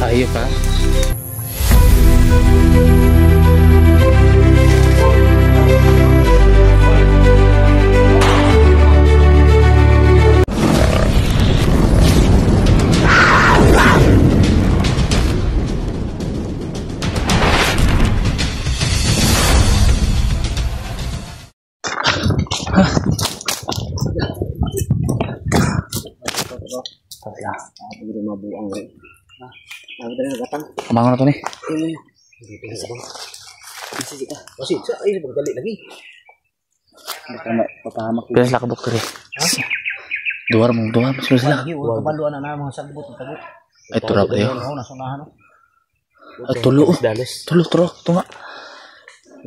Hayop ka. Kamango na to ni. Ay, pagdali lagi. Papahamak. Bilas lang doktor eh. Duwar mong duwar. Mas sila. Kabaluan na mga sagbot. Ay, turap tayo. Nasunahan. At tulo. Tulo. Tunga.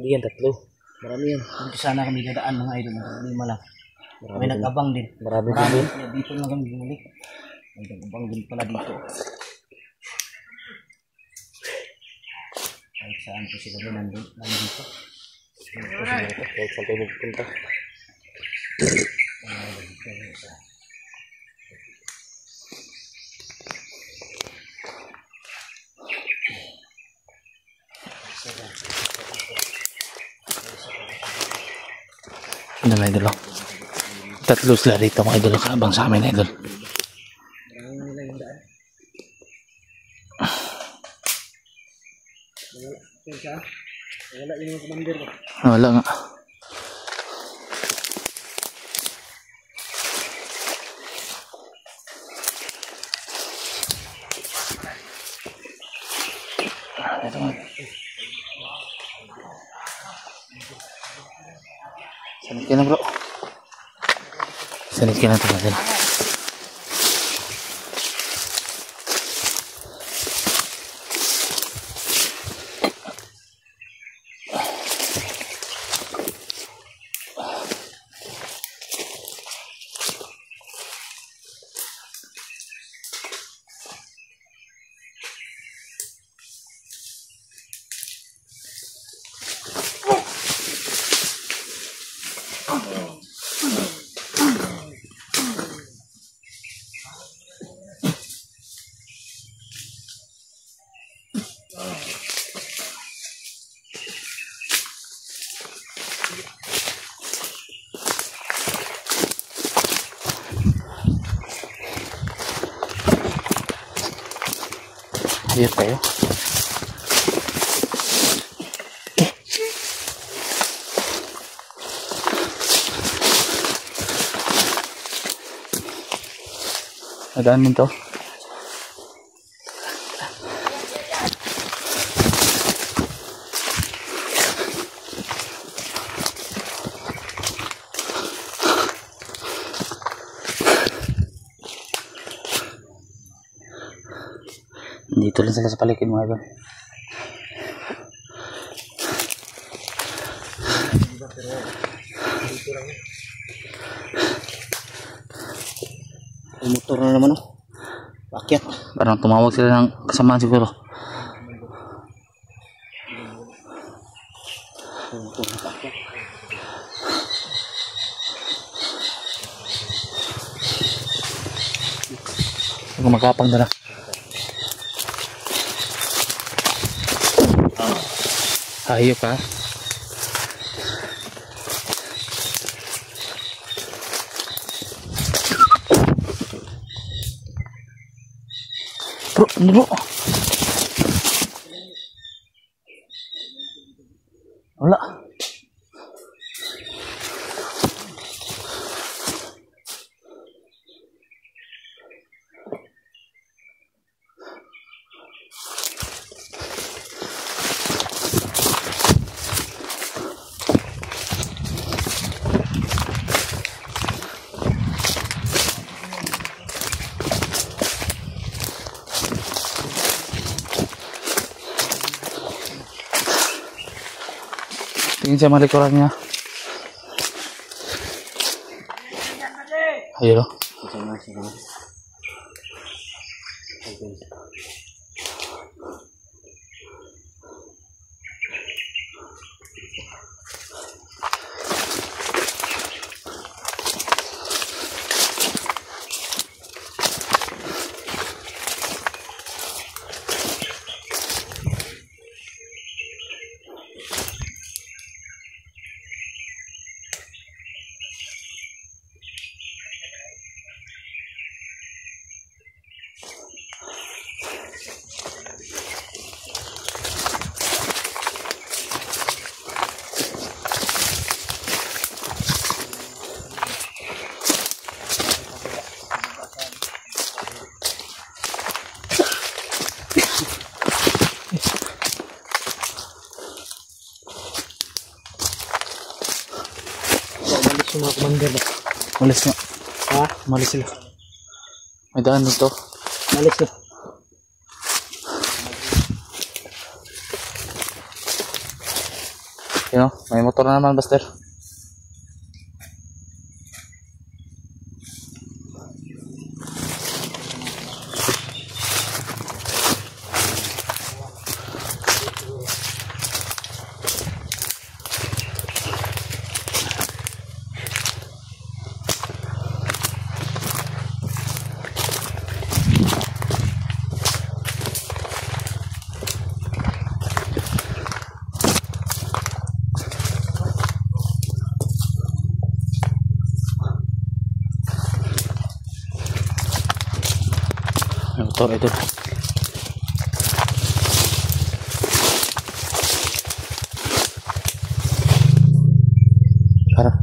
Hindi yan tatlo. Marami yan. Hindi sana kami dadaan mga idol. Lima lang. May nag-abang din. Marami din. Dito lang kami bumalik. May nag-abang din pala dito. Kahit saan po sila din nandito. Kahit saan tayo magpunta. Ano na idol? Tatlo sila dito mga idol. Kaabang sa amin idol. Wala yung commander ko. Wala nga. Ito nga. Sanit ka na bro. Sanit ka na ito natin. Ayun tayo. Nadaan din to. Dito lang sila sa paligid mga idol. Motor na naman oh. Pakyat. Parang tumawag sila ng kasamaan siguro. Gumagapang na lang. Hayop ka. Bro, ano bro? Wala. Tingin sa mga likuran niya. Ayun o. Sama sila. Umalis yung mga commander na. Umalis nga. Ha? Umalis sila. May daan dito. Umalis na. Yun o. May motor na naman, Buster. May motor ito. Harap.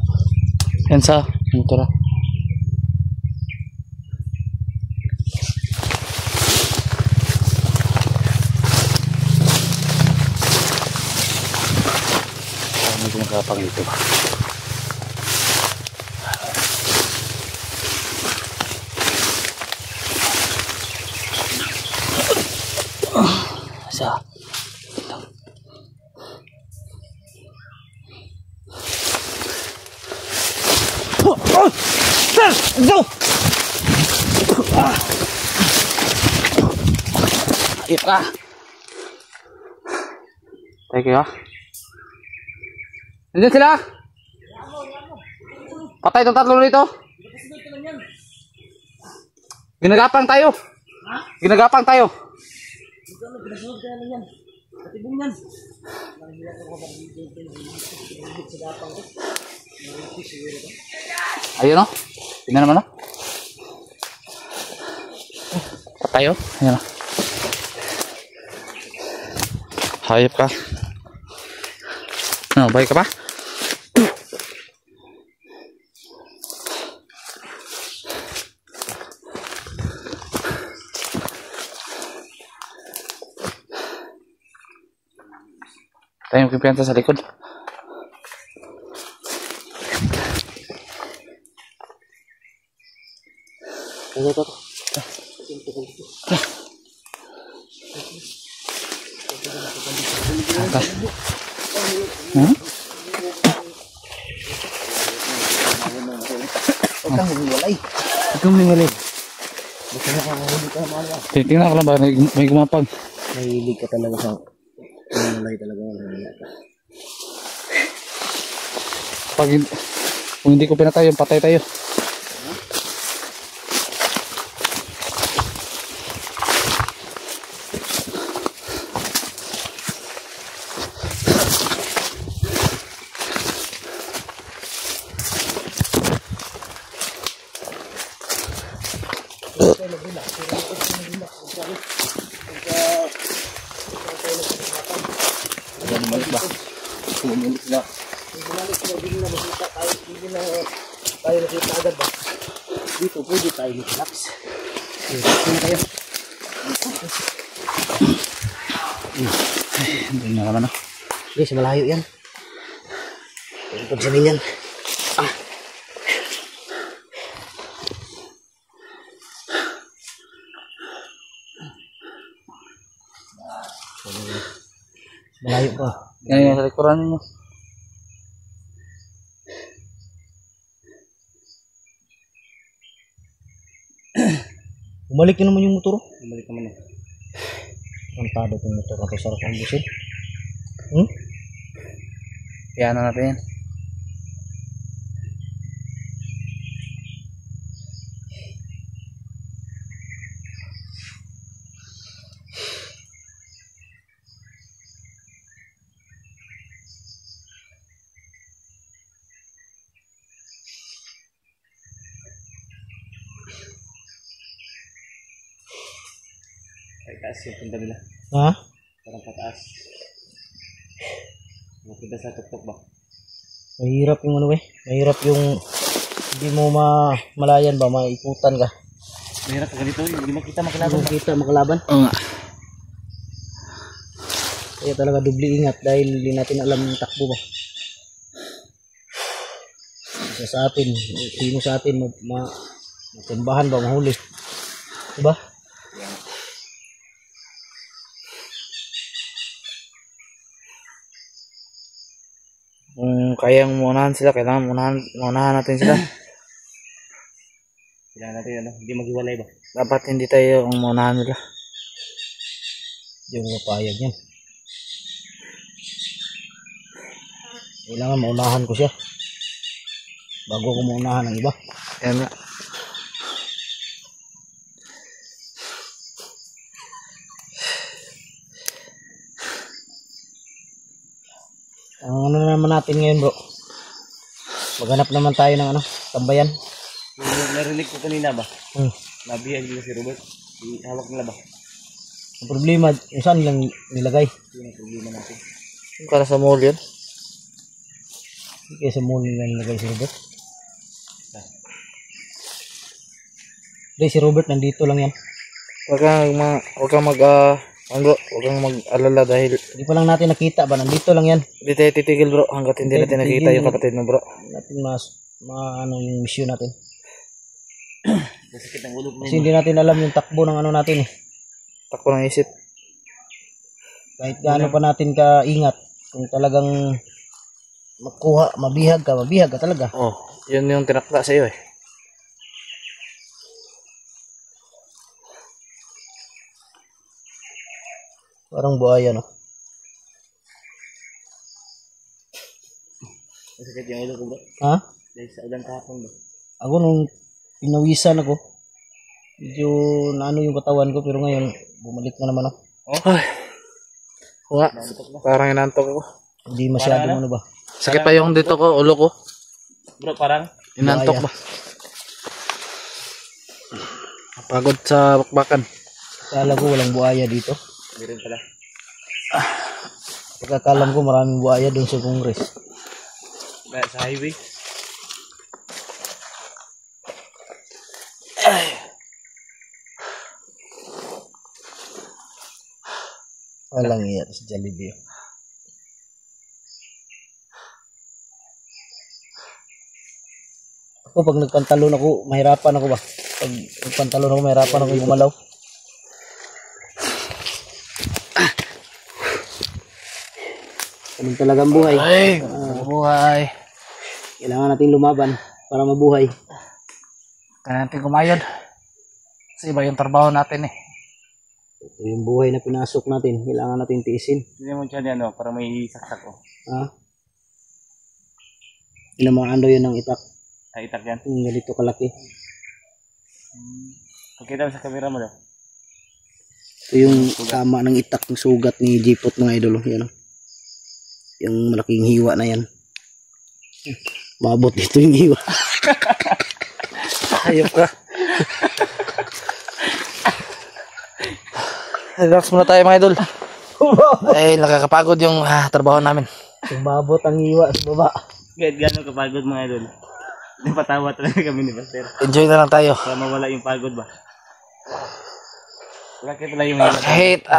Yan sa motor. May gumagapang dito ba? Isa. Go! Ayop ka. Thank you, ha? Nandiyan sila? Patay itong tatlo rito? Ginagapang tayo. Ginagapang tayo. Ayun o. Tingnan naman o. Patay o. Ayan o. Hayop ka. Ano, balik ka pa? Tayo yung kumpiyansa sa likod. Ito. Huwag kang humiwalay. Huwag kang humiwalay. Basta nakakahuli ka mga. Tingnan ko lang ba may gumapag. Mahilig ka talaga sa humiwalay talaga. Kung hindi ko pinatay yung patay tayo. Bumalik ba? Bumalik na. Bumalik na din na makita tayo. Hindi na tayo nakita agad ba? Dito pwede tayo relax. Relax na kayo. Hindi na naman o. Guys, malayo yan. Pagkakad sa ganyan. Malayo pa. Yan yung sa likuran ninyo. Bumalik na naman yung motor. Bumalik naman eh. Kontado itong motor na ito. Sarap ang busin. Kaya na natin yan. Taas yung punta nila. Ha? Parang pataas. Makita sa tuktok ba? Mahirap yung ano eh. Mahirap yung hindi mo malayan ba, maikutan ka. Mahirap ka ganito, hindi makita makalaban. Hindi makita makalaban. Oo nga. Kaya talaga dubli ingat dahil hindi natin alam yung takbo ba. Isa sa atin, sino sa atin matimbahan ba, mahuli. Diba? Kung kayang munahan sila, kailangan munahan natin sila. Kailangan natin ano, hindi maghiwalay ba? Dapat hindi tayo ang munahan nila. Yung mapayag yan. Kailangan maunahan ko siya bago ko maunahan ng iba. Ayan nga. Ang ano naman natin ngayon bro, maghanap naman tayo ng ano, tambayan. Yung narinig ko kanina ba? Nabiyag nila si Robert. Hawak nila ba? Ang problema, yung saan lang nilagay? Yun ang problema natin. Yung para sa mall yun? Hindi kaya sa mall nila nilagay si Robert? Hindi, si Robert nandito lang yan. Huwag kang mag-alala dahil hindi pa lang natin nakita ba, nandito lang yan. Hindi tayo titigil bro hanggat hindi natin nakita yung kapatid mo bro. Natin ano yung mission natin. Masakit ang ulo ko. Kasi hindi natin alam yung takbo ng ano natin eh. Takbo ng isip. Kahit gaano pa natin ka-ingat, kung talagang mabihag ka talaga. Oh, yun yung tinakda sa iyo eh. Parang buhaya no. Masakit yung ulo ko ba? Ha? Dahil sa ulan kahapon ba? Ako nung pinawisan ako, medyo naano yung katawan ko pero ngayon bumalik na naman ako. Oh? Ay. Nga, parang inantok ako. Hindi masyadong ano ba. Sakit pa yung dito ko, ulo ko. Bro, parang inantok ba? Pagod sa bakbakan. Kala ko walang buhaya dito. Meron pala. Pagkakalam ko maraming buhaya doon sa Congress. Sa highway. Walang iya sa Jollibee. Ako pag nagpantalon ako, mahirapan ako ba? Pag nagpantalon ako, mahirapan ako gumalaw. Ganun talagang buhay. Buhay. Kailangan natin lumaban para mabuhay. Kailangan natin kumayod. Kasi iba yung trabaho natin eh. Ito yung buhay na pinasok natin. Kailangan natin tiisin. Hindi mo siya ano, para may saksak ko. Ha? Inamaan daw yun ng itak. Ay, itak yan. Yung ganito kalaki. Pakita mo sa camera mo daw. Ito yung tama ng itak ng sugat ni Jipot mga idolo. Yan o. Yung malaking hiwa na yan. Mabot dito yung hiwa. Ayop ka. Relax muna tayo mga idol. Ay, nakakapagod yung trabaho namin. Mabot ang hiwa sa baba. Kahit gano'ng kapagod mga idol. Napatawa talaga kami ni Pastor. Enjoy na lang tayo. Para mawala yung pagod ba? Laki pala yung kahit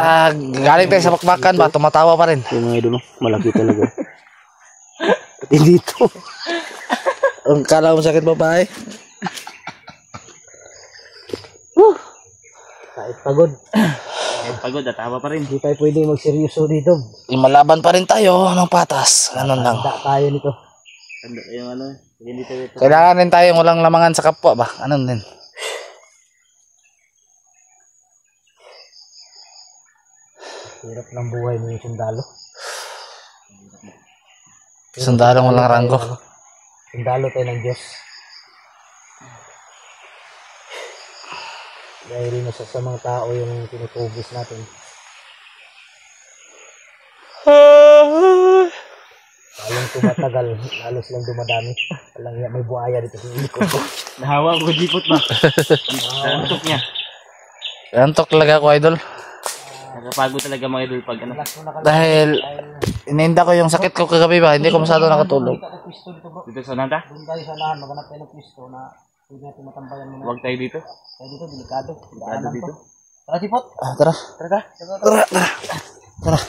galing tayo sa bakbakan ba, tumatawa pa rin. Yung mga idol, malaki talaga. Pati dito. Ang kala mo sakit babae. Kahit pagod. Kahit pagod, tawa pa rin. Hindi tayo pwede magseryoso dito. Lumalaban pa rin tayo ng patas. Ganun lang. Tanda tayo nito. Tanda yung ano. Kailangan rin tayo walang lamangan sa kapwa ba? Ganun din. Hirap ng buhay ng sundalo. Sundalo walang ranggo. Sundalo tayo ng Diyos. Dahil nasa sa mga tao yung tinutugis natin. Lalong tumatagal, lalo silang dumadami. Walang may buhaya dito sa likod ko. Nahawa ko jipot ba? Nantok niya. Antok talaga ako, idol. Nakapagod talaga mga idol pag ano. Dahil ininda ko yung sakit ko kagabi ba, hindi ko masyado nakatulog. Dito sa nanta? Doon tayo sa lahan, maghanap tayo ng pwesto na pwede natin matambayan muna. Huwag tayo dito. Tayo dito, delikado. Delikado dito. Tara, Sipot. Tara. Tara ka. Tara.